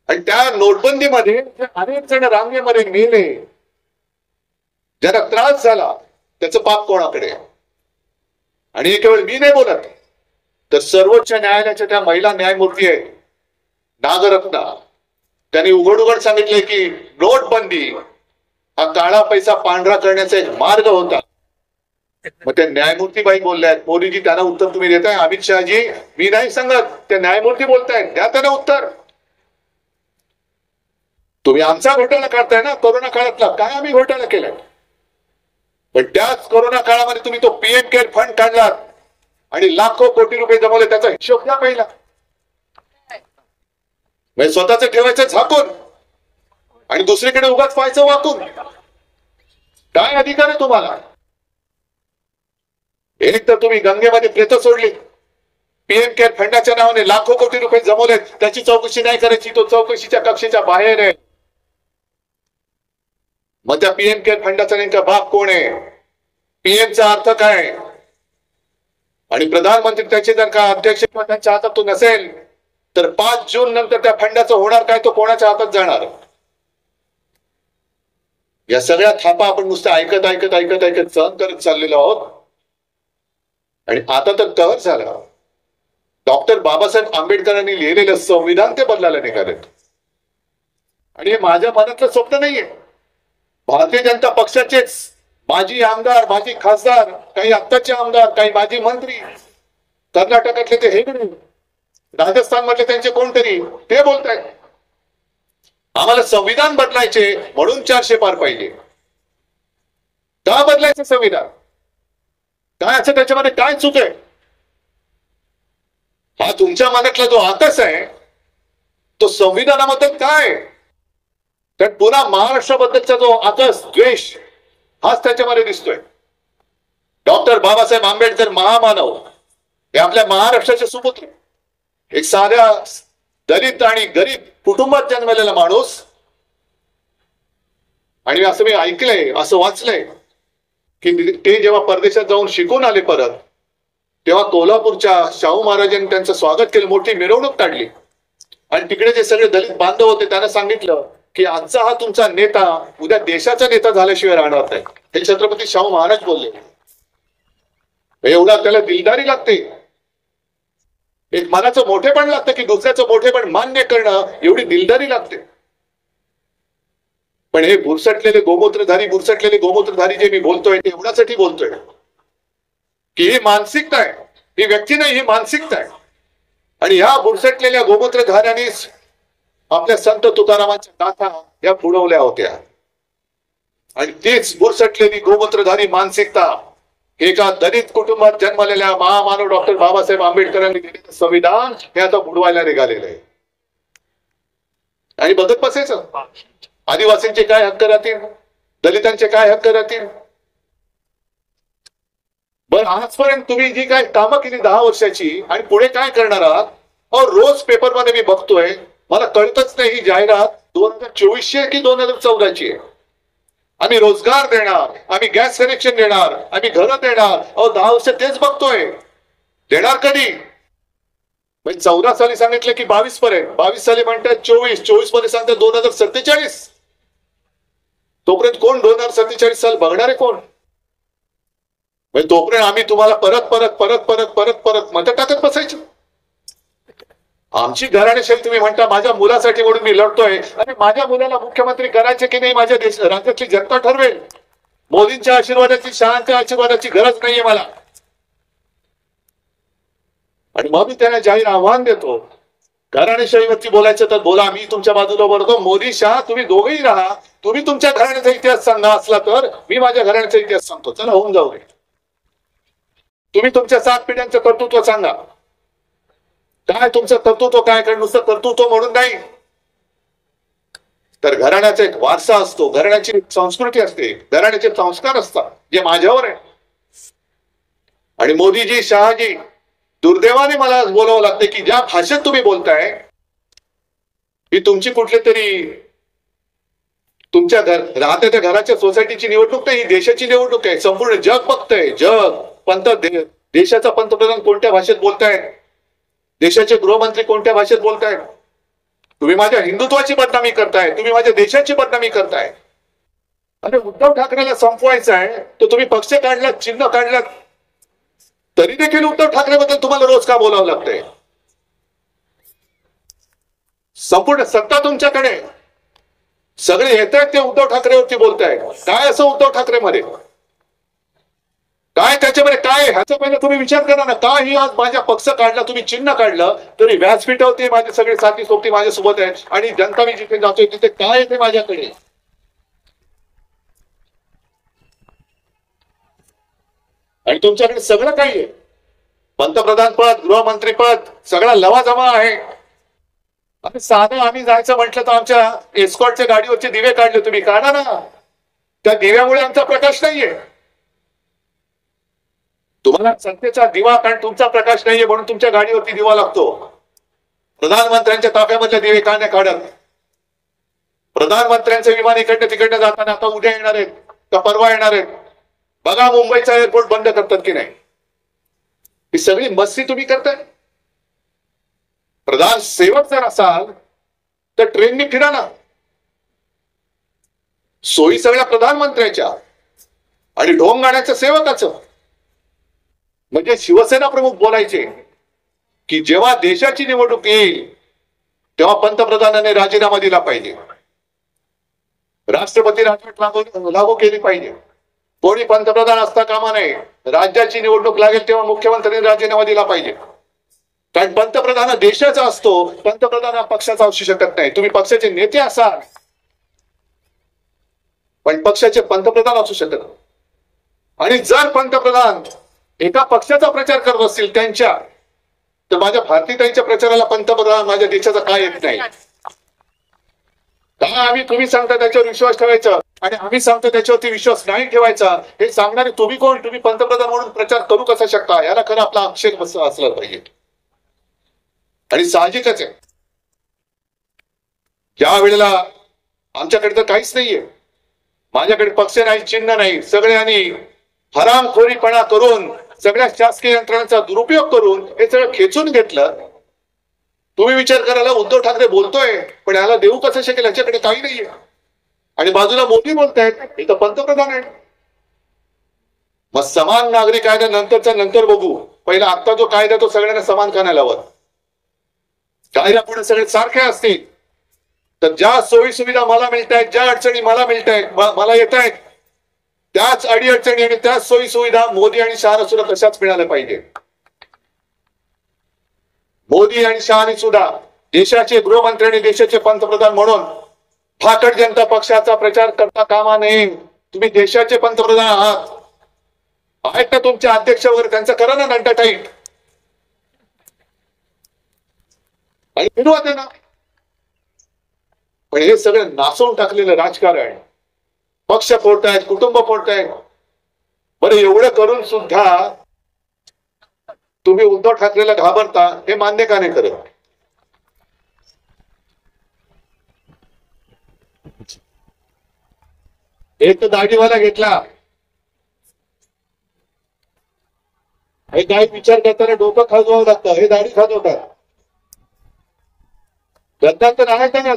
आणि त्या नोटबंदीमध्ये अनेक जण रांगेमध्ये मेले, ज्यांना त्रास झाला, त्याचं पाप कोणाकडे? आणि हे केवळ मी नाही बोलत, तर सर्वोच्च न्यायालयाच्या त्या महिला न्यायमूर्ती आहेत नागरत्ना, त्यांनी उघड उघड सांगितले की नोटबंदी हा काळा पैसा पांढरा करण्याचा एक मार्ग होता. मग त्या न्यायमूर्ती बोलल्यात, मोदीजी त्यांना उत्तर तुम्ही देताय? अमित शहाजी, मी नाही सांगत, त्या न्यायमूर्ती बोलतायत, द्या त्यांना उत्तर. तुम्ही आमचा घोटाळा काढताय ना, कोरोना काळातला. काय आम्ही घोटाळा केलाय? पण त्याच कोरोना काळामध्ये तुम्ही तो पीएम केअर फंड काढलात आणि लाखो कोटी रुपये जमवले, त्याचा हिशोब द्या पहिला. म्हणजे स्वतःच ठेवायचं झाकून आणि दुसरीकडे उगाच व्हायचं वाकून. काय अधिकार आहे तुम्हाला? एक तर तुम्ही गंगेमध्ये प्रेत सोडली, पीएम केअर फंडाच्या नावाने लाखो कोटी रुपये जमवलेत, त्याची चौकशी नाही करायची, तो चौकशीच्या कक्षेच्या बाहेर आहे. मग त्या पीएम केअर फंडाचा नेमका बाप कोण आहे? पीएमचा अर्थ काय? आणि प्रधानमंत्री त्याचे जर का अध्यक्ष किंवा त्यांच्या हातात तो नसेल तर 5 जून नंतर त्या फंडाचं होणार काय, तो कोणाच्या हातात जाणार? या सगळ्या थापा आपण नुसतं ऐकत ऐकत ऐकत ऐकत सहन करत चाललेलो आहोत. आणि आता तर कहर झाला. डॉक्टर बाबासाहेब आंबेडकरांनी लिहिलेलं संविधान ते बदलायला निघालेत. आणि हे माझ्या मनातलं स्वप्न नाहीये. भारतीय जनता पक्षाचेच माजी आमदार, माजी खासदार, काही आत्ताचे आमदार, काही माजी मंत्री, कर्नाटकातले ते हेगडे, राजस्थान मधले त्यांचे कोणतरी, ते बोलतायत आम्हाला संविधान बदलायचे म्हणून 400 पार पाहिजे. का बदलायचं संविधान? काय असं त्याच्यामध्ये काय चूक आहे? हा तुमच्या मनातला जो आकस आहे तो संविधानाबद्दल काय? तर पुन्हा महाराष्ट्राबद्दलचा जो आकस, द्वेष, हाच त्याच्यामध्ये दिसतोय. डॉक्टर बाबासाहेब आंबेडकर महामानव हे आपल्या महाराष्ट्राचे सुपुत्र, एक साध्या दलित आणि गरीब कुटुंबात जन्मलेला माणूस. आणि असं मी ऐकलंय, असं वाचलंय की ते जेव्हा परदेशात जाऊन शिकून आले परत, तेव्हा कोल्हापूरच्या शाहू महाराजांनी त्यांचं स्वागत केलं, मोठी मिरवणूक काढली. आणि तिकडे जे सगळे दलित बांधव होते त्यांना सांगितलं की आजचा हा तुमचा नेता उद्या देशाचा नेता झाल्याशिवाय राहणार नाही. हे छत्रपती शाहू महाराज बोलले. एवढा त्याला दिलदारी लागते, एक मनाचं मोठेपण लागतं की दुसऱ्याचं मोठेपण मान्य करणं, एवढी दिलदारी लागते. पण हे बुरसटलेले गोमूत्रधारी जे मी बोलतोय ते एवढ्यासाठी बोलतोय की ही मानसिकता आहे, ही व्यक्ती नाही, ही मानसिकता आहे. आणि ह्या बुरसटलेल्या गोमूत्रधाऱ्यांनीच आपल्या संत तुकारामांच्या गाथा या बुडवल्या होत्या. आणि तीच बुरसटलेली गोमूत्रधारी मानसिकता एका दलित कुटुंबात जन्मलेल्या महामानव डॉक्टर बाबासाहेब आंबेडकरांनी दिलेलं संविधान हे आता बुडवायला निघालेलं आहे. आणि बघत बसायचं आदिवासींचे काय हक्क राहतील, दलितांचे काय हक्क राहतील. बरं, आजपर्यंत तुम्ही जी काय कामं केली 10 वर्षाची आणि पुढे काय करणार आहात? रोज पेपरमध्ये मी बघतोय, मला कळतच नाही ही जाहिरात 2024 की 2014ची आहे. आम्ही रोजगार देणार, आम्ही गॅस कनेक्शन देणार, आम्ही घरं देणार. 10 वर्ष तेच बघतोय. देणार कधी? 14 साली सांगितलं की 22 पर्यंत, 22 साली म्हणतात 24 मध्ये सांगतात 2047. तोपर्यंत कोण 2047 साल बघणार आहे कोण? तोपर्यंत आम्ही तुम्हाला परत मतं टाकत बसायचं. आमची घराणेशाही तुम्ही म्हणता माझ्या मुलासाठी म्हणून मी लढतोय. अरे माझ्या मुलाला मुख्यमंत्री करायचे की नाही माझ्या राज्यातली जनता ठरवेल. मोदींच्या आशीर्वादाची, शहांच्या आशीर्वादाची गरज नाहीये मला. आणि मग मी त्यांना जाहीर आव्हान देतो, घराणेशाहीवरती बोलायचं तर बोला, मी तुमच्या बाजूला बोलतो. मोदी शहा तुम्ही दोघेही राहा. तुम्ही तुमच्या घराण्याचा इतिहास सांगा असला तर मी माझ्या घराण्याचा इतिहास सांगतो. चला होऊन जाऊ रे. तुम्ही तुमच्या 7 पिढ्यांचं कर्तृत्व सांगा. काय तुमचं कर्तृत्व काय? कारण नुसतं कर्तृत्व म्हणून नाही, तर घराण्याचा एक वारसा असतो, घराण्याची संस्कृती असते, घराण्याचे संस्कार असतात जे माझ्यावर आहे. आणि मोदीजी, शहाजी, दुर्दैवाने मला बोलावं लागतं की ज्या भाषेत तुम्ही बोलताय ही तुमची कुठली तरी तुमच्या राहत्या त्या घराच्या सोसायटीची निवडणूक नाही, ही देशाची निवडणूक आहे. संपूर्ण जग बघतंय. जग देशाचा पंतप्रधान कोणत्या भाषेत बोलताय, देशाचे गृहमंत्री कोणत्या भाषेत बोलताय. तुम्ही माझ्या हिंदुत्वाची बदनामी करताय, तुम्ही माझ्या देशाची बदनामी करताय. अरे उद्धव ठाकरेला संपवायचं आहे तर तुम्ही पक्ष काढला, चिन्ह काढलं, तरी देखील उद्धव ठाकरेबद्दल तुम्हाला रोज का बोलावं लागतंय? संपूर्ण सत्ता तुमच्याकडे, सगळे येत आहेत ते उद्धव ठाकरेवरती बोलताय. काय असं उद्धव ठाकरे मध्ये काय, त्याच्यामध्ये काय? ह्याचा पहिला तुम्ही विचार करा ना. काही आज माझ्या पक्ष काढला, तुम्ही चिन्ह काढलं तरी व्यासपीठावरती माझे सगळे साथी सोबती माझ्यासोबत आहेत. आणि जनता मी जिथे जातोय तिथे काय येते माझ्याकडे? आणि तुमच्याकडे सगळं काही आहे. पंतप्रधान पद, गृहमंत्री पद, सगळा लवाजमा आहे. आणि साधं आम्ही जायचं म्हटलं तर आमच्या एस्कॉर्टच्या गाडीवरचे दिवे काढले. तुम्ही काढा ना. त्या दिव्यामुळे आमचा प्रकाश नाहीये. तुम्हाला सत्तेचा दिवा, कारण तुमचा प्रकाश नाहीये म्हणून तुमच्या गाडीवरती दिवा लागतो. प्रधानमंत्र्यांच्या ताफ्यामधले दिवे का नाही काढत? प्रधानमंत्र्यांचे विमान इकडनं तिकडनं जाताना आता उद्या येणार आहेत का परवा येणार आहेत? बघा मुंबईचा एअरपोर्ट बंद करतात की नाही. ही सगळी मस्ती तुम्ही करताय. प्रधान सेवक जर असाल तर ट्रेननी फिरा ना. सोयी सगळ्या प्रधानमंत्र्याच्या आणि ढोंग गाण्याच्या सेवकाचं. म्हणजे शिवसेना प्रमुख बोलायचे की जेव्हा देशाची निवडणूक येईल तेव्हा पंतप्रधानाने राजीनामा दिला पाहिजे, राष्ट्रपती राजवट लागू केली पाहिजे, कोणी पंतप्रधान असता कामा नये, राज्याची निवडणूक लागेल तेव्हा मुख्यमंत्र्यांनी राजीनामा दिला पाहिजे. कारण पंतप्रधान देशाचा असतो, पंतप्रधान हा पक्षाचा असू शकत नाही. तुम्ही पक्षाचे नेते असाल पण पक्षाचे पंतप्रधान असू शकत नाही. आणि जर पंतप्रधान एका पक्षाचा प्रचार करत असतील त्यांच्या, तर माझ्या भारतीताईंच्या प्रचाराला पंतप्रधान माझ्या देशाचा काय येत नाही का? आम्ही तुम्ही सांगता त्याच्यावर विश्वास ठेवायचा आणि आम्ही सांगतो त्याच्यावरती विश्वास नाही ठेवायचा, हे सांगणारे तुम्ही कोण? तुम्ही पंतप्रधान म्हणून प्रचार करू कसा शकता? याला खरं आपला आक्षेप असला पाहिजे. आणि साहजिकच आहे, ज्या वेळेला आमच्याकडे तर काहीच नाहीये, माझ्याकडे पक्ष नाही, चिन्ह नाही, सगळ्यांनी हरामखोरीपणा करून सगळ्या शासकीय यंत्रणांचा दुरुपयोग करून हे सगळं खेचून घेतलं. तुम्ही विचार करायला उद्धव ठाकरे बोलतोय पण याला देऊ कसं शकेल? याच्याकडे काही नाहीये. आणि बाजूला मोदी बोलतायत, हे तर पंतप्रधान आहे. मग समान नागरी कायदा नंतरचा नंतर बघू, पहिला आता जो कायदा तो सगळ्यांना समान करायला हवा. कायदा पुढे सगळे सारखे असतील तर ज्या सोयी सुविधा मला मिळत आहेत, ज्या अडचणी मला मिळत आहेत, मला येत आहेत, त्याच अडीअडचणी आणि त्याच सोयी सुविधा मोदी आणि शहाना सुद्धा तशाच मिळाल्या पाहिजे. मोदी आणि शहानी सुद्धा देशाचे गृहमंत्री आणि देशाचे पंतप्रधान म्हणून फाकड जनता पक्षाचा प्रचार करता कामा नये. तुम्ही देशाचे पंतप्रधान आहात. आहेत ना तुमचे अध्यक्ष वगैरे, त्यांचा करा ना नंटा टाईट आणि फिरवा त्यांना. पण हे सगळं नाचवून टाकलेलं राजकारण, पक्ष फोडतायत, कुटुंब फोडतायत. बरं, एवढं करून सुद्धा तुम्ही उद्धव ठाकरेला घाबरता, हे मान्य का नाही करत? एक तर दाढीवाला घेतला, हे काही विचार करताना डोकं खाजवावं लागतं, हे दाढी खाजवतात. गद्दार तर राहायचं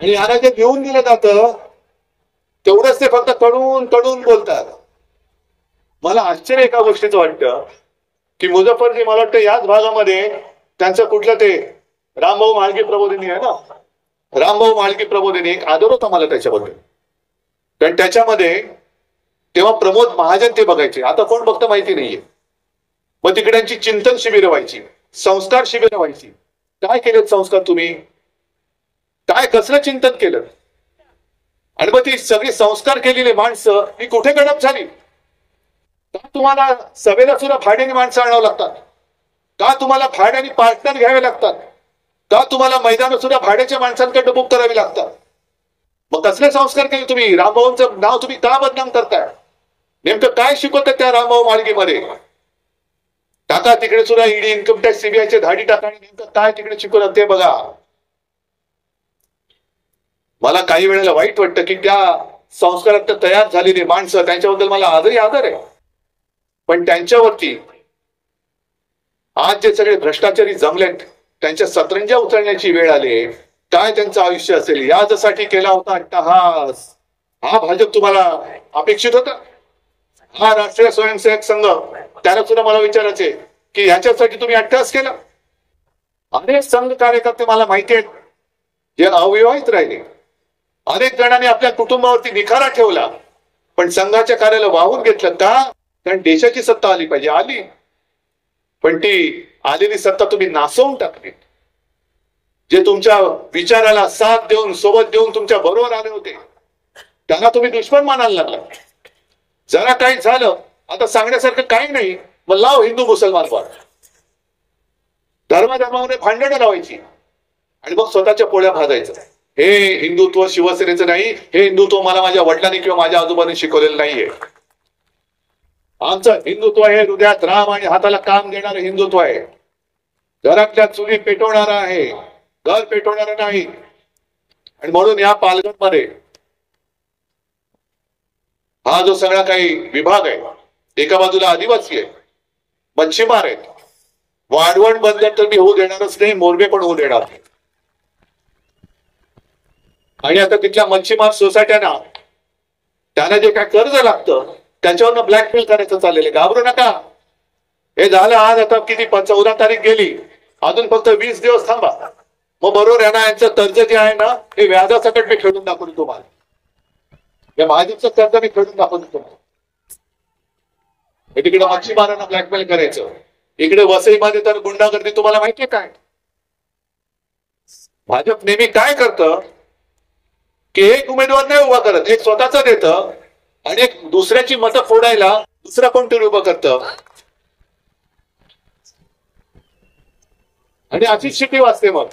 आणि याला जे घेऊन दिलं जातं तेवढंच ते फक्त कडून कडून बोलतात. मला आश्चर्य एका गोष्टीचं वाटतं की मुझफ्फरजी, मला वाटतं याच भागामध्ये त्यांचं कुठलं ते रामभाऊ म्हाळगी प्रबोधिनी आहे ना, रामभाऊ म्हाळगी प्रबोधिनी, एक आदर होता मला त्याच्याबद्दल. कारण त्याच्यामध्ये तेव्हा प्रमोद महाजन ते बघायचे, आता कोण बघतं माहिती नाहीये. मग तिकड्यांची चिंतन शिबिरं व्हायची, संस्कार शिबिरं व्हायची. काय केलेत संस्कार तुम्ही? काय कसलं चिंतन केलं? आणि मग ती सगळी संस्कार केलेली माणसं ही कुठे गडप झाली? का तुम्हाला सभेला सुद्धा भाड्याने माणसं आणावं लागतात? का तुम्हाला भाड्याने पार्टनर घ्यावे लागतात? का तुम्हाला मैदान सुद्धा भाड्याच्या माणसांकडे बुक करावी लागतात? मग कसले संस्कार केले तुम्ही? रामभाऊंचं नाव तुम्ही का बदनाम करताय? नेमकं काय शिकवतात त्या रामभाऊ माळगीमध्ये? टाका तिकडे सुद्धा ईडी, इन्कम टॅक्स, सीबीआयचे धाडी टाका आणि नेमकं काय तिकडे शिकवलं ते बघा. मला काही वेळेला वाईट वाटतं की त्या संस्कारात तयार झालेली माणसं, त्यांच्याबद्दल मला आजही आदर आहे, पण त्यांच्यावरती आज जे सगळे भ्रष्टाचारी जमलेत त्यांच्या सतरंजा उचलण्याची वेळ आली. काय त्यांचं आयुष्य असेल? यासाठी केला होता अट्टहास. हा भाजप तुम्हाला अपेक्षित होता? हा राष्ट्रीय स्वयंसेवक संघ, त्याला सुद्धा मला विचारायचे की ह्याच्यासाठी तुम्ही अट्टहास केला? अनेक संघ कार्यकर्ते मला माहिती आहेत जे अविवाहित राहिले. अनेक जणांनी आपल्या कुटुंबावरती निखारा ठेवला, पण संघाच्या कार्याला वाहून घेतलं. का? कारण देशाची सत्ता आली पाहिजे. आली, पण ती आलेली सत्ता तुम्ही नासवून टाकली. जे तुमच्या विचाराला साथ देऊन, सोबत देऊन तुमच्या बरोबर आले होते, त्यांना तुम्ही दुश्मन मानायला लागला. जरा काही झालं, आता सांगण्यासारखं काही नाही, मग लाव हिंदू मुसलमान वाद, धर्माधर्मामध्ये भांडणं लावायची आणि मग स्वतःच्या पोळ्या भाजायचं. हे हिंदुत्व शिवसेनेचं नाही, हे हिंदुत्व मला माझ्या वडिलांनी किंवा माझ्या आजोबांनी शिकवलेलं नाहीये. आमचं हिंदुत्व हे हृदयात राम आणि हाताला काम देणारं हिंदुत्व आहे. घरातल्या चुली पेटवणारा आहे, घर पेटवणारा नाही. आणि म्हणून या पालघरमध्ये हा जो सगळा काही विभाग आहे, एका बाजूला आदिवासी आहे, मच्छीमार आहेत. वाढवण बंदर तर मी होऊ देणारच नाही, मोरबे पण होऊ देणार नाही. आणि आता तिथल्या मच्छीमार सोसायट्यांना त्यांना जे काय कर्ज लागतं त्याच्यावरनं ब्लॅकमेल करायचं चाललेलं. घाबरू नका. हे झालं आज, आता किती 14 तारीख गेली, अजून फक्त 20 दिवस थांबा. मग बरोबर आहे ना, यांचं कर्ज जे आहे ना हे व्याजासकट मी खेळून दाखवतो तुम्हाला. या भाजपचं कर्ज मी खेळून दाखवतो तुम्हाला. हे तिकडे मच्छीमारांना ब्लॅकमेल करायचं, इकडे वसईमध्ये तर गुंडागर्दी. तुम्हाला माहितीये काय भाजप नेहमी काय करतं की एक उमेदवार नाही उभा करत, एक स्वतःच देतं आणि एक दुसऱ्याची मतं फोडायला दुसरा कोणतरी उभं करतं आणि अशीच शिटी वाजते. मग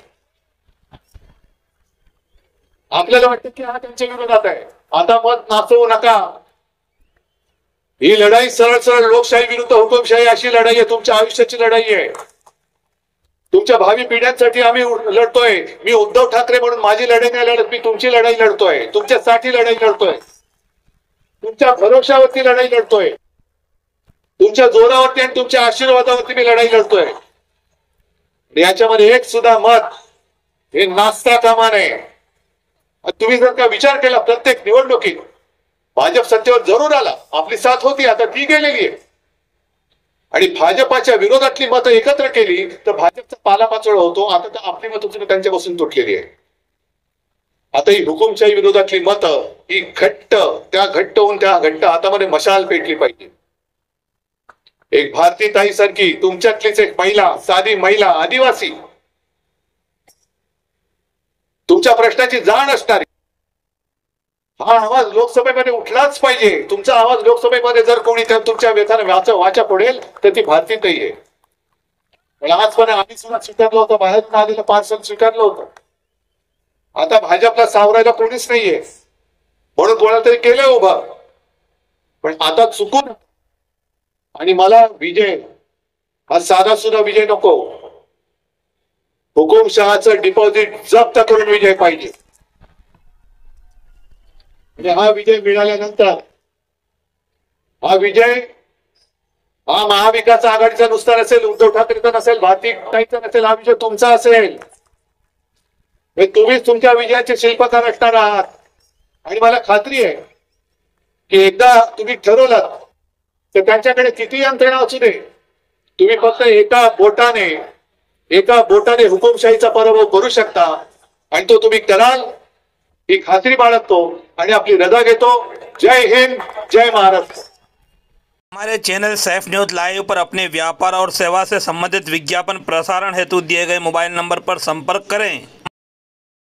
आपल्याला वाटतं की हा त्यांच्या विरोधात आहे, आता मत नाचवू नका. ही लढाई सरळ सरळ लोकशाही विरुद्ध हुकुमशाही अशी लढाई आहे, तुमच्या आयुष्याची लढाई आहे. तुमच्या भावी पिढ्यांसाठी आम्ही लढतोय. मी उद्धव ठाकरे म्हणून माझी लढाई नाही लढत, मी तुमची लढाई लढतोय, तुमच्यासाठी लढाई लढतोय, तुमच्या भरोशावरती लढाई लढतोय, तुमच्या जोरावरती आणि तुमच्या आशीर्वादावरती मी लढाई लढतोय. याच्यामध्ये एक सुद्धा मत हे नाचता कामा नये. तुम्ही जर का विचार केला प्रत्येक निवडणुकीत भाजप सत्तेवर जरूर आला, आपली साथ होती, आता ती गेलेली आहे. आणि भाजपाच्या विरोधातली मतं एकत्र केली तर भाजपचा पालापाचोळा होतो. आता तर आपली मतं त्यांच्यापासून तुटलेली आहे. आता ही हुकुमशाही विरोधातली मतं ही घट्ट होऊन त्या घट्ट हातामध्ये मशाल पेटली पाहिजे. एक भारती ताई सारखी तुमच्यातलीच एक महिला, साधी महिला, आदिवासी, तुमच्या प्रश्नाची जाण असणारी, हा आवाज लोकसभेमध्ये उठलाच पाहिजे. तुमचा आवाज लोकसभेमध्ये जर कोणी तुमच्या व्यथाने वाचा पडेल तर ती भारती ताई आहे. पण आजपर्यंत आम्ही सुद्धा स्वीकारलं होतं, बाहेरून आलेलं पार्सल स्वीकारलं होतं. आता भाजपला सावरायला कोणीच नाहीये म्हणून कोणाला तरी केलंय उभं. पण आता चुकून आणि मला विजय हा साधा सुद्धा विजय नको, हुकुमशहाचं डिपॉझिट जप्त करून विजय पाहिजे. आणि हा विजय मिळाल्यानंतर हा विजय हा महाविकास आघाडीचा नुसता नसेल, उद्धव ठाकरेचा नसेल, भारती ताईचा नसेल, हा विजय तुमचा असेल. तुम्हीच तुमच्या विजयाचे शिल्पकार असणार आहात. आणि मला खात्री आहे की एकदा तुम्ही ठरवलं तर त्यांच्याकडे किती यंत्रणा असू दे, तुम्ही फक्त एका बोटाने हुकुमशाहीचा पराभव करू शकता. आणि तो तुम्ही कराल ही खात्री बाळगतो आणि आपली रजा घेतो. जय हिंद, जय महाराष्ट्र. हमारे चैनल सैफ न्यूज लाइव पर अपने व्यापार और सेवा से संबंधित विज्ञापन प्रसारण हेतु दिए गए मोबाइल नंबर पर संपर्क करें.